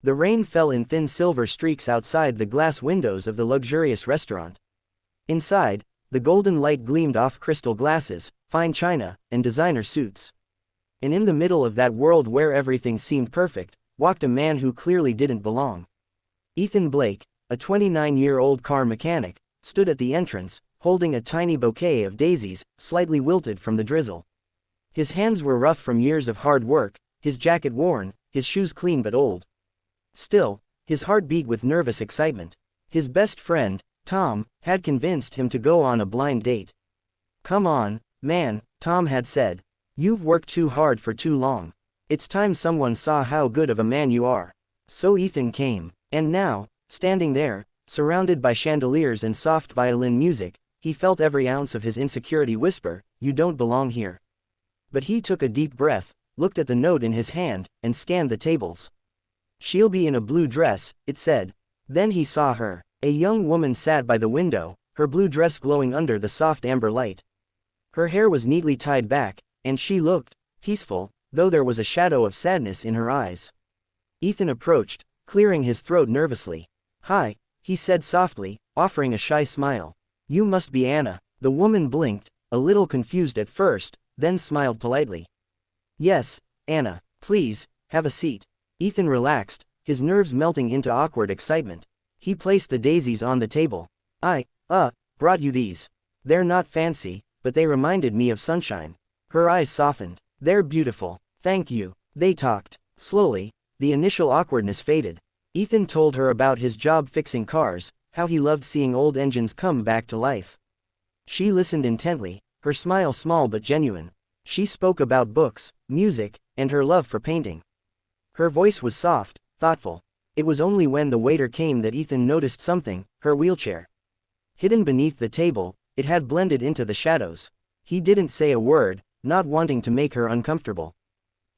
The rain fell in thin silver streaks outside the glass windows of the luxurious restaurant. Inside, the golden light gleamed off crystal glasses, fine china, and designer suits. And in the middle of that world where everything seemed perfect, walked a man who clearly didn't belong. Ethan Blake, a 29-year-old car mechanic, stood at the entrance, holding a tiny bouquet of daisies, slightly wilted from the drizzle. His hands were rough from years of hard work, his jacket worn, his shoes clean but old. Still, his heart beat with nervous excitement. His best friend, Tom, had convinced him to go on a blind date. "Come on, man," Tom had said. "You've worked too hard for too long. It's time someone saw how good of a man you are." So Ethan came, and now, standing there, surrounded by chandeliers and soft violin music, he felt every ounce of his insecurity whisper, "You don't belong here." But he took a deep breath, looked at the note in his hand, and scanned the tables. "She'll be in a blue dress," it said. Then he saw her. A young woman sat by the window, her blue dress glowing under the soft amber light. Her hair was neatly tied back, and she looked peaceful, though there was a shadow of sadness in her eyes. Ethan approached, clearing his throat nervously. "Hi," he said softly, offering a shy smile. "You must be Anna." The woman blinked, a little confused at first, then smiled politely. "Yes, Anna. Please, have a seat." Ethan relaxed, his nerves melting into awkward excitement. He placed the daisies on the table. "I brought you these. They're not fancy, but they reminded me of sunshine." Her eyes softened. "They're beautiful. Thank you." They talked. Slowly, the initial awkwardness faded. Ethan told her about his job fixing cars, how he loved seeing old engines come back to life. She listened intently, her smile small but genuine. She spoke about books, music, and her love for painting. Her voice was soft, thoughtful. It was only when the waiter came that Ethan noticed something, her wheelchair. Hidden beneath the table, it had blended into the shadows. He didn't say a word, not wanting to make her uncomfortable.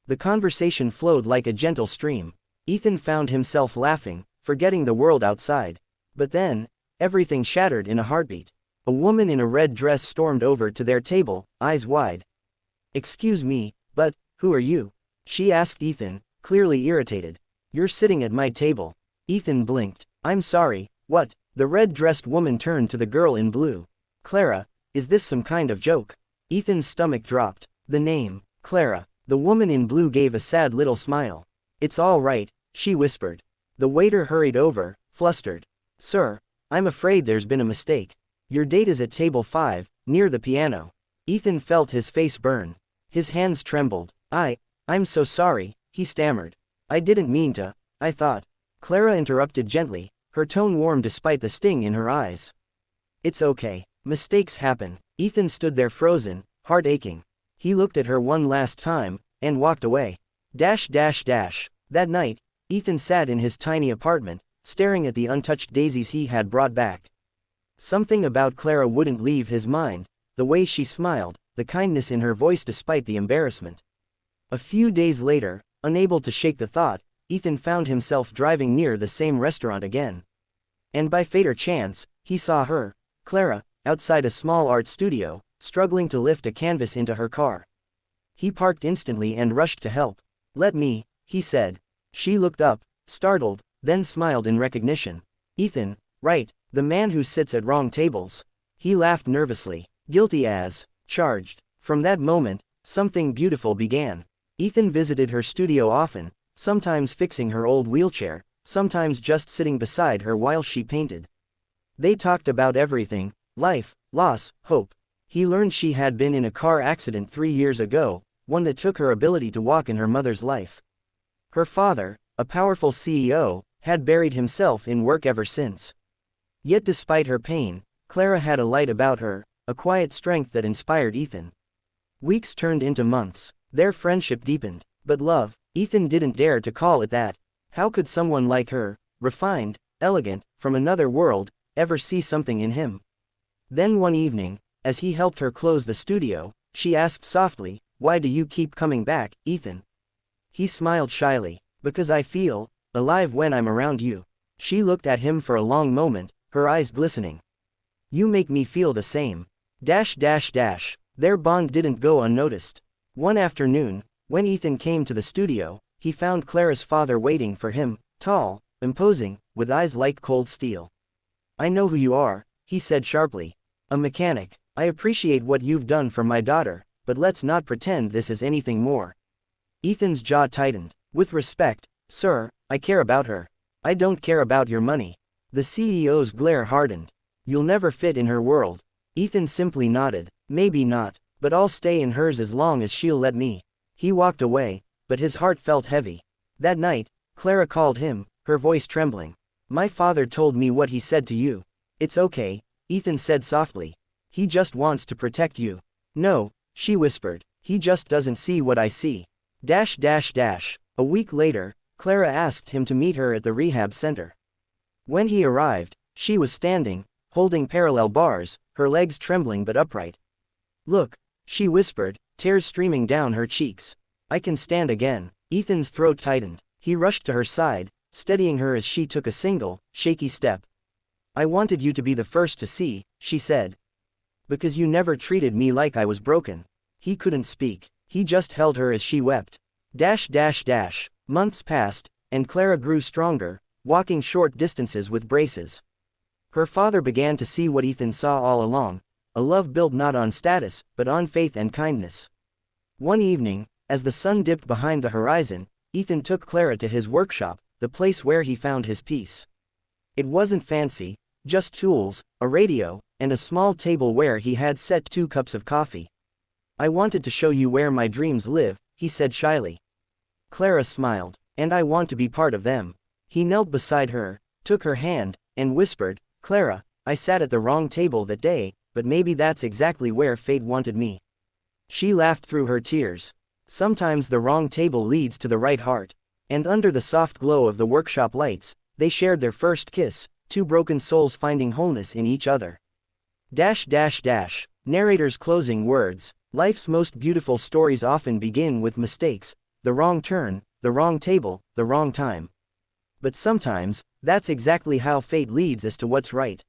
The conversation flowed like a gentle stream. Ethan found himself laughing, forgetting the world outside. But then, everything shattered in a heartbeat. A woman in a red dress stormed over to their table, eyes wide. "Excuse me, but who are you?" she asked Ethan, clearly irritated. "You're sitting at my table." Ethan blinked. "I'm sorry, what?" The red-dressed woman turned to the girl in blue. "Clara, is this some kind of joke?" Ethan's stomach dropped. The name, Clara. The woman in blue gave a sad little smile. "It's all right," she whispered. The waiter hurried over, flustered. "Sir, I'm afraid there's been a mistake. Your date is at table 5, near the piano." Ethan felt his face burn. His hands trembled. I'm so sorry," he stammered. "I didn't mean to, I thought." Clara interrupted gently, her tone warm despite the sting in her eyes. "It's okay. Mistakes happen." Ethan stood there frozen, heart aching. He looked at her one last time, and walked away. That night, Ethan sat in his tiny apartment, staring at the untouched daisies he had brought back. Something about Clara wouldn't leave his mind, the way she smiled, the kindness in her voice despite the embarrassment. A few days later, unable to shake the thought, Ethan found himself driving near the same restaurant again. And by fate or chance, he saw her, Clara, outside a small art studio, struggling to lift a canvas into her car. He parked instantly and rushed to help. "Let me," he said. She looked up, startled, then smiled in recognition. "Ethan, right, the man who sits at wrong tables." He laughed nervously. "Guilty as charged." From that moment, something beautiful began. Ethan visited her studio often, sometimes fixing her old wheelchair, sometimes just sitting beside her while she painted. They talked about everything: life, loss, hope. He learned she had been in a car accident 3 years ago, one that took her ability to walk in her mother's life. Her father, a powerful CEO, had buried himself in work ever since. Yet despite her pain, Clara had a light about her, a quiet strength that inspired Ethan. Weeks turned into months. Their friendship deepened. But love, Ethan didn't dare to call it that. How could someone like her, refined, elegant, from another world, ever see something in him? Then one evening, as he helped her close the studio, she asked softly, "Why do you keep coming back, Ethan?" He smiled shyly. "Because I feel alive when I'm around you." She looked at him for a long moment, her eyes glistening. "You make me feel the same." Their bond didn't go unnoticed. One afternoon, when Ethan came to the studio, he found Clara's father waiting for him, Tall, imposing, with eyes like cold steel. I know who you are, he said sharply. A mechanic. I appreciate what you've done for my daughter, but let's not pretend this is anything more. Ethan's jaw tightened. With respect, sir, I care about her. I don't care about your money. The CEO's glare hardened. You'll never fit in her world. Ethan simply nodded. Maybe not, but I'll stay in hers as long as she'll let me. He walked away, but his heart felt heavy. That night, Clara called him, her voice trembling. My father told me what he said to you. It's okay, Ethan said softly. He just wants to protect you. No, she whispered. He just doesn't see what I see. A week later, Clara asked him to meet her at the rehab center. When he arrived, she was standing, holding parallel bars, her legs trembling but upright. Look, she whispered, tears streaming down her cheeks. I can stand again. Ethan's throat tightened. He rushed to her side, steadying her as she took a single, shaky step. I wanted you to be the first to see, she said. Because you never treated me like I was broken. He couldn't speak. He just held her as she wept. Months passed, and Clara grew stronger, walking short distances with braces. Her father began to see what Ethan saw all along, a love built not on status, but on faith and kindness. One evening, as the sun dipped behind the horizon, Ethan took Clara to his workshop, the place where he found his peace. It wasn't fancy, just tools, a radio, and a small table where he had set 2 cups of coffee. I wanted to show you where my dreams live, he said shyly. Clara smiled. And I want to be part of them. He knelt beside her, took her hand, and whispered, Clara, I sat at the wrong table that day, but maybe that's exactly where fate wanted me. She laughed through her tears. Sometimes the wrong table leads to the right heart. And under the soft glow of the workshop lights, they shared their first kiss, 2 broken souls finding wholeness in each other. Narrator's closing words. Life's most beautiful stories often begin with mistakes, the wrong turn, the wrong table, the wrong time. But sometimes, that's exactly how fate leads us to what's right.